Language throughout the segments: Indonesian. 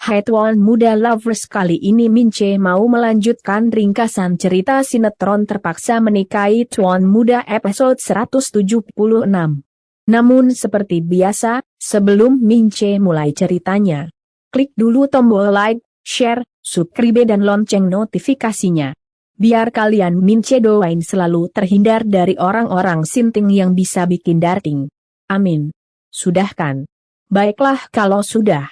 Hai Tuan Muda Lovers, kali ini Mince mau melanjutkan ringkasan cerita sinetron Terpaksa Menikahi Tuan Muda episode 176. Namun seperti biasa, sebelum Mince mulai ceritanya, klik dulu tombol like, share, subscribe dan lonceng notifikasinya. Biar kalian Mince doain selalu terhindar dari orang-orang sinting yang bisa bikin darting. Amin. Sudah kan? Baiklah kalau sudah.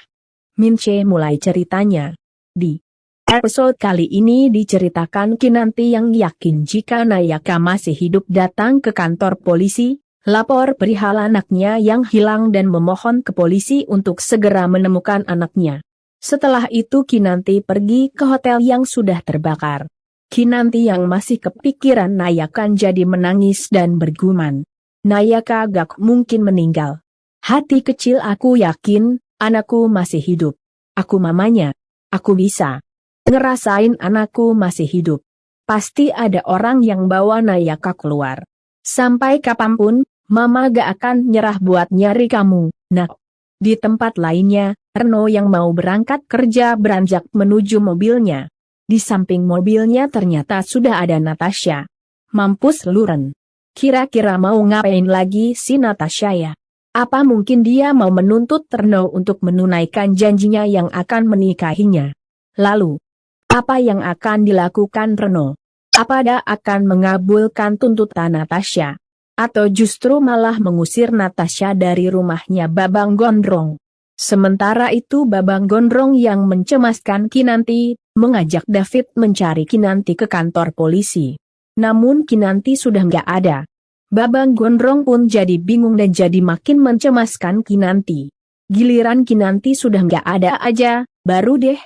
Mince mulai ceritanya. Di episode kali ini diceritakan Kinanti yang yakin jika Nayaka masih hidup datang ke kantor polisi, lapor perihal anaknya yang hilang dan memohon ke polisi untuk segera menemukan anaknya. Setelah itu Kinanti pergi ke hotel yang sudah terbakar. Kinanti yang masih kepikiran Nayaka jadi menangis dan bergumam. Nayaka gak mungkin meninggal. Hati kecil aku yakin anakku masih hidup. Aku mamanya. Aku bisa ngerasain anakku masih hidup. Pasti ada orang yang bawa Nayaka keluar. Sampai kapanpun, Mama gak akan nyerah buat nyari kamu, nak. Di tempat lainnya, Reno yang mau berangkat kerja beranjak menuju mobilnya. Di samping mobilnya ternyata sudah ada Natasha. Mampus lu Ren. Kira-kira mau ngapain lagi si Natasha ya? Apa mungkin dia mau menuntut Reno untuk menunaikan janjinya yang akan menikahinya? Lalu, apa yang akan dilakukan Reno? Apa dia akan mengabulkan tuntutan Natasha? Atau justru malah mengusir Natasha dari rumahnya Babang Gondrong? Sementara itu Babang Gondrong yang mencemaskan Kinanti, mengajak David mencari Kinanti ke kantor polisi. Namun Kinanti sudah nggak ada. Babang Gondrong pun jadi bingung dan jadi makin mencemaskan Kinanti. Giliran Kinanti sudah nggak ada aja, baru deh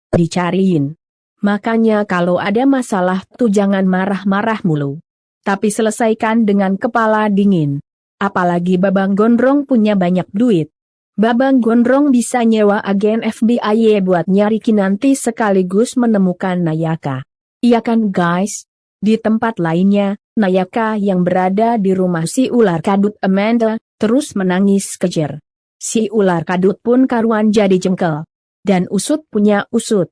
dicariin. Makanya kalau ada masalah tuh jangan marah-marah mulu. Tapi selesaikan dengan kepala dingin. Apalagi Babang Gondrong punya banyak duit. Babang Gondrong bisa nyewa agen FBI buat nyari Kinanti sekaligus menemukan Nayaka. Iya kan guys? Di tempat lainnya, Nayaka yang berada di rumah si ular kadut Amanda, terus menangis kejer. Si ular kadut pun karuan jadi jengkel. Dan usut punya usut.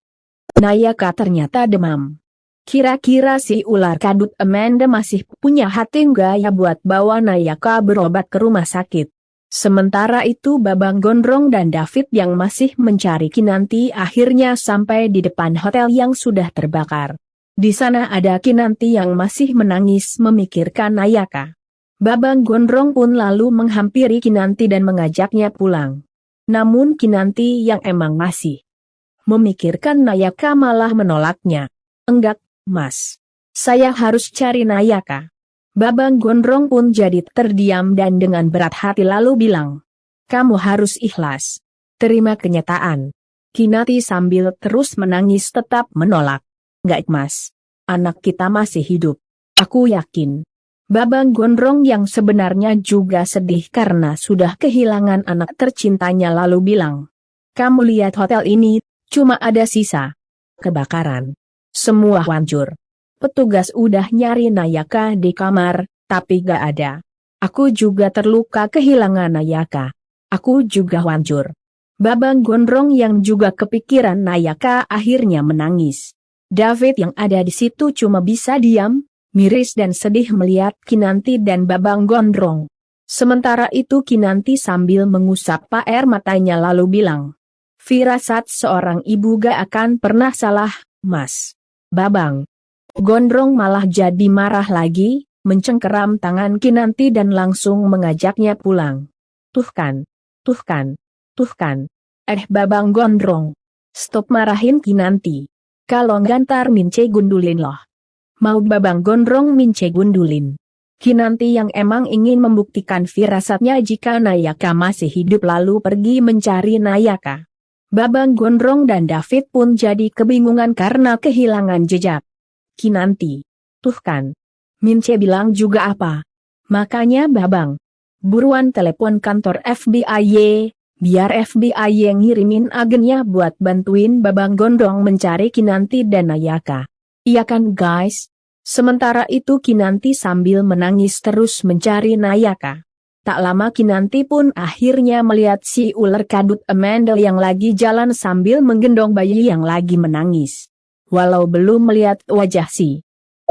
Nayaka ternyata demam. Kira-kira si ular kadut Amanda masih punya hati nggak ya buat bawa Nayaka berobat ke rumah sakit. Sementara itu Babang Gondrong dan David yang masih mencari Kinanti akhirnya sampai di depan hotel yang sudah terbakar. Di sana ada Kinanti yang masih menangis memikirkan Nayaka. Babang Gondrong pun lalu menghampiri Kinanti dan mengajaknya pulang. Namun Kinanti yang emang masih memikirkan Nayaka malah menolaknya. Enggak, Mas. Saya harus cari Nayaka. Babang Gondrong pun jadi terdiam dan dengan berat hati lalu bilang, kamu harus ikhlas. Terima kenyataan. Kinanti sambil terus menangis tetap menolak. Enggak Mas, anak kita masih hidup. Aku yakin. Babang Gondrong yang sebenarnya juga sedih karena sudah kehilangan anak tercintanya lalu bilang. Kamu lihat hotel ini, cuma ada sisa kebakaran. Semua hancur. Petugas udah nyari Nayaka di kamar, tapi gak ada. Aku juga terluka kehilangan Nayaka. Aku juga hancur. Babang Gondrong yang juga kepikiran Nayaka akhirnya menangis. David yang ada di situ cuma bisa diam, miris dan sedih melihat Kinanti dan Babang Gondrong. Sementara itu Kinanti sambil mengusap air matanya lalu bilang, firasat seorang ibu gak akan pernah salah, Mas. Babang Gondrong malah jadi marah lagi, mencengkeram tangan Kinanti dan langsung mengajaknya pulang. Tuh kan. Babang Gondrong, stop marahin Kinanti. Kalau gantar Mince gundulin loh. Mau Babang Gondrong Mince gundulin. Kinanti yang emang ingin membuktikan firasatnya jika Nayaka masih hidup lalu pergi mencari Nayaka. Babang Gondrong dan David pun jadi kebingungan karena kehilangan jejak Kinanti. Tuh kan. Mince bilang juga apa? Makanya Babang, buruan telepon kantor FBI. Biar FBI yang ngirimin agennya buat bantuin Babang Gondrong mencari Kinanti dan Nayaka. Iya kan guys? Sementara itu Kinanti sambil menangis terus mencari Nayaka. Tak lama Kinanti pun akhirnya melihat si ular kadut Amanda yang lagi jalan sambil menggendong bayi yang lagi menangis. Walau belum melihat wajah si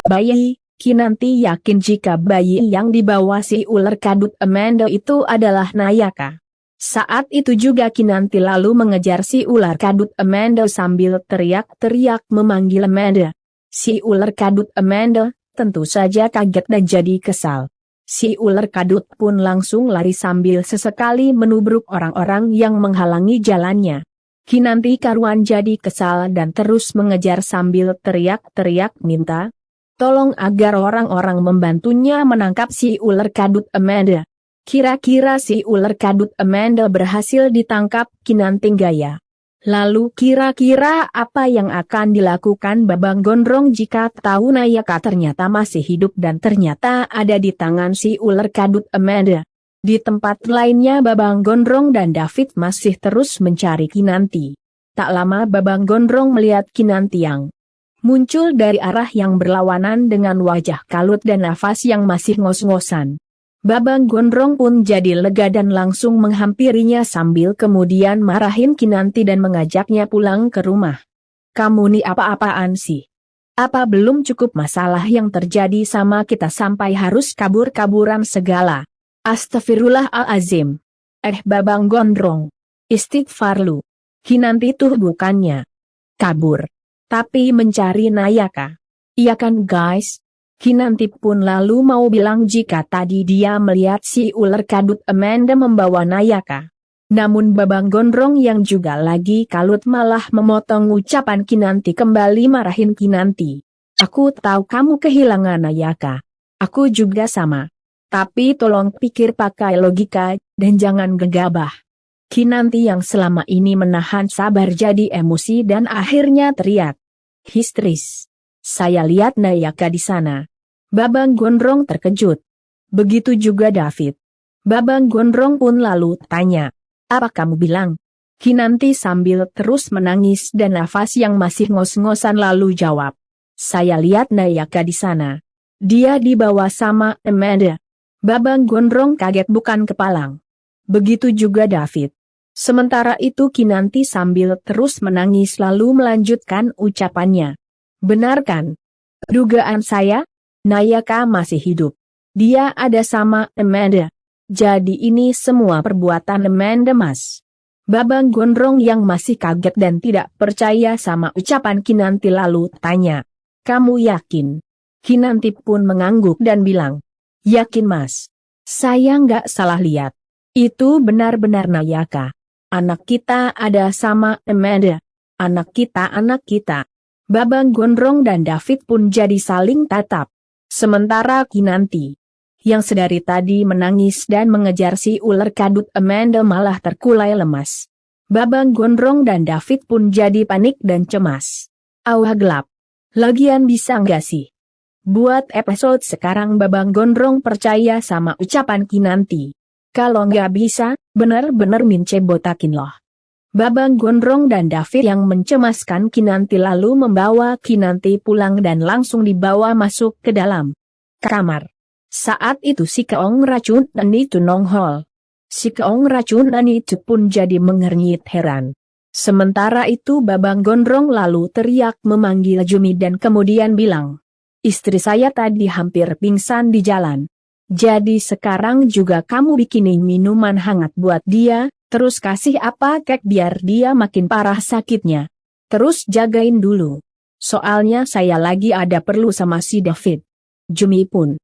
bayi, Kinanti yakin jika bayi yang dibawa si ular kadut Amanda itu adalah Nayaka. Saat itu juga Kinanti lalu mengejar si ular kadut Amanda sambil teriak-teriak memanggil Amanda. Si ular kadut Amanda tentu saja kaget dan jadi kesal. Si ular kadut pun langsung lari sambil sesekali menubruk orang-orang yang menghalangi jalannya. Kinanti karuan jadi kesal dan terus mengejar sambil teriak-teriak minta tolong agar orang-orang membantunya menangkap si ular kadut Amanda. Kira-kira si ular kadut Amanda berhasil ditangkap Kinanti gaya. Lalu kira-kira apa yang akan dilakukan Babang Gondrong jika tahu Nayaka ternyata masih hidup dan ternyata ada di tangan si ular kadut Amanda? Di tempat lainnya Babang Gondrong dan David masih terus mencari Kinanti. Tak lama Babang Gondrong melihat Kinanti yang muncul dari arah yang berlawanan dengan wajah kalut dan nafas yang masih ngos-ngosan. Babang Gondrong pun jadi lega dan langsung menghampirinya sambil kemudian marahin Kinanti dan mengajaknya pulang ke rumah. Kamu nih apa-apaan sih? Apa belum cukup masalah yang terjadi sama kita sampai harus kabur-kaburan segala? Astagfirullahalazim. Babang Gondrong. Istighfar lu. Kinanti tuh bukannya kabur, tapi mencari Nayaka. Iya kan guys? Kinanti pun lalu mau bilang jika tadi dia melihat si ular kadut Amanda membawa Nayaka. Namun Babang Gondrong yang juga lagi kalut malah memotong ucapan Kinanti kembali marahin Kinanti. Aku tahu kamu kehilangan Nayaka. Aku juga sama. Tapi tolong pikir pakai logika dan jangan gegabah. Kinanti yang selama ini menahan sabar jadi emosi dan akhirnya teriak histeris. Saya lihat Nayaka di sana. Babang Gondrong terkejut. Begitu juga David. Babang Gondrong pun lalu tanya, apa kamu bilang? Kinanti sambil terus menangis dan nafas yang masih ngos-ngosan lalu jawab, saya lihat Nayaka di sana. Dia dibawa sama Amanda. Babang Gondrong kaget bukan kepalang. Begitu juga David. Sementara itu Kinanti sambil terus menangis lalu melanjutkan ucapannya. Benar kan? Dugaan saya? Nayaka masih hidup. Dia ada sama Amanda. Jadi ini semua perbuatan Amanda mas. Babang Gondrong yang masih kaget dan tidak percaya sama ucapan Kinanti lalu tanya. Kamu yakin? Kinanti pun mengangguk dan bilang. Yakin mas. Saya nggak salah lihat. Itu benar-benar Nayaka. Anak kita ada sama Amanda. Anak kita. Babang Gondrong dan David pun jadi saling tatap. Sementara Kinanti, yang sedari tadi menangis dan mengejar si ular kadut Amanda malah terkulai lemas. Babang Gondrong dan David pun jadi panik dan cemas. Awah gelap. Lagian bisa nggak sih? Buat episode sekarang Babang Gondrong percaya sama ucapan Kinanti. Kalau nggak bisa, bener-bener mince botakin loh. Babang Gondrong dan David yang mencemaskan Kinanti lalu membawa Kinanti pulang dan langsung dibawa masuk ke dalam kamar. Saat itu si keong racun dan itu nongol. Si keong racun dan itu pun jadi mengernyit heran. Sementara itu Babang Gondrong lalu teriak memanggil Jumi dan kemudian bilang, istri saya tadi hampir pingsan di jalan. Jadi sekarang juga kamu bikinin minuman hangat buat dia. Terus kasih apa kek biar dia makin parah sakitnya. Terus jagain dulu. Soalnya saya lagi ada perlu sama si David. Jumi pun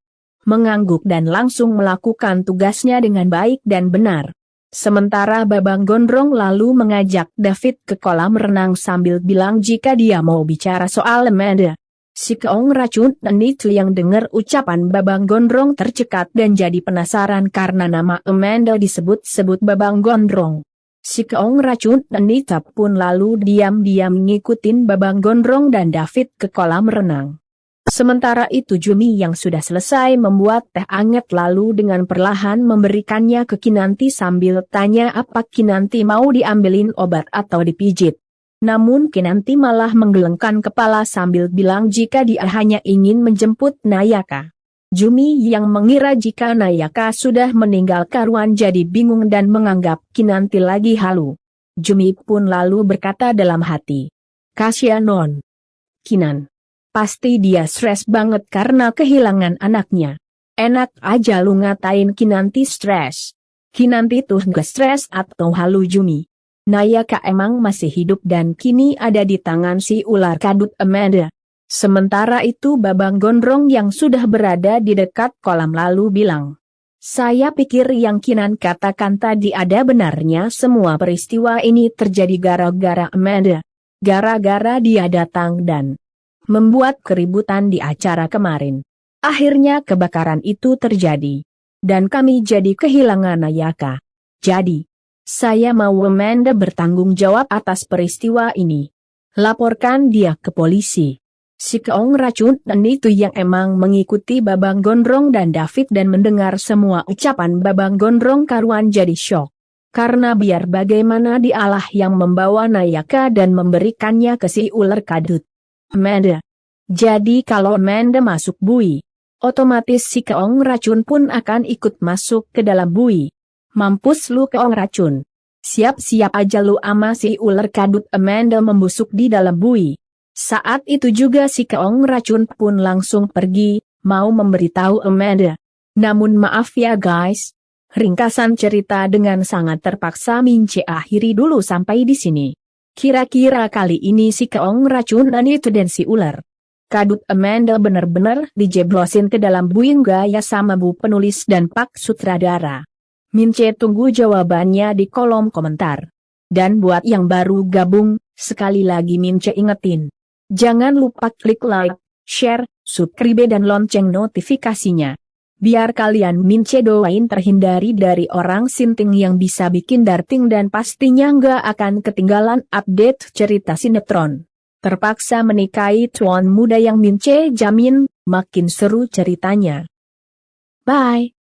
mengangguk dan langsung melakukan tugasnya dengan baik dan benar. Sementara Babang Gondrong lalu mengajak David ke kolam renang sambil bilang jika dia mau bicara soal Amanda. Si keong racun dan itu yang dengar ucapan Babang Gondrong tercekat dan jadi penasaran karena nama Amanda disebut-sebut Babang Gondrong. Si keong racun dan itu pun lalu diam-diam ngikutin Babang Gondrong dan David ke kolam renang. Sementara itu Jumi yang sudah selesai membuat teh anget lalu dengan perlahan memberikannya ke Kinanti sambil tanya apa Kinanti mau diambilin obat atau dipijit. Namun Kinanti malah menggelengkan kepala sambil bilang jika dia hanya ingin menjemput Nayaka. Jumi yang mengira jika Nayaka sudah meninggal karuan jadi bingung dan menganggap Kinanti lagi halu. Jumi pun lalu berkata dalam hati, "Kasihan non Kinan. Pasti dia stres banget karena kehilangan anaknya. Enak aja lu ngatain Kinanti stres. Kinanti tuh gak stres atau halu Jumi. Nayaka emang masih hidup dan kini ada di tangan si ular kadut Amanda." Sementara itu Babang Gondrong yang sudah berada di dekat kolam lalu bilang, "Saya pikir yang Kinan katakan tadi ada benarnya, semua peristiwa ini terjadi gara-gara Amanda. Gara-gara dia datang dan membuat keributan di acara kemarin. Akhirnya kebakaran itu terjadi. Dan kami jadi kehilangan Nayaka. Jadi, saya mau Amanda bertanggung jawab atas peristiwa ini. Laporkan dia ke polisi." Si keong racun dan itu yang emang mengikuti Babang Gondrong dan David dan mendengar semua ucapan Babang Gondrong karuan jadi syok. Karena biar bagaimana dialah yang membawa Nayaka dan memberikannya ke si ular kadut Amanda. Jadi kalau Amanda masuk bui, otomatis si keong racun pun akan ikut masuk ke dalam bui. Mampus lu keong racun. Siap-siap aja lu ama si ular kadut Amanda membusuk di dalam bui. Saat itu juga si keong racun pun langsung pergi, mau memberitahu Amanda. Namun maaf ya guys, ringkasan cerita dengan sangat terpaksa Mince akhiri dulu sampai di sini. Kira-kira kali ini si keong racun dan itu dan si ular kadut Amanda benar-benar dijeblosin ke dalam buing gaya sama bu penulis dan pak sutradara. Mince tunggu jawabannya di kolom komentar. Dan buat yang baru gabung, sekali lagi Mince ingetin. Jangan lupa klik like, share, subscribe dan lonceng notifikasinya. Biar kalian Mince doain terhindari dari orang sinting yang bisa bikin darting dan pastinya nggak akan ketinggalan update cerita sinetron. Terpaksa menikahi tuan muda yang Mince jamin makin seru ceritanya. Bye.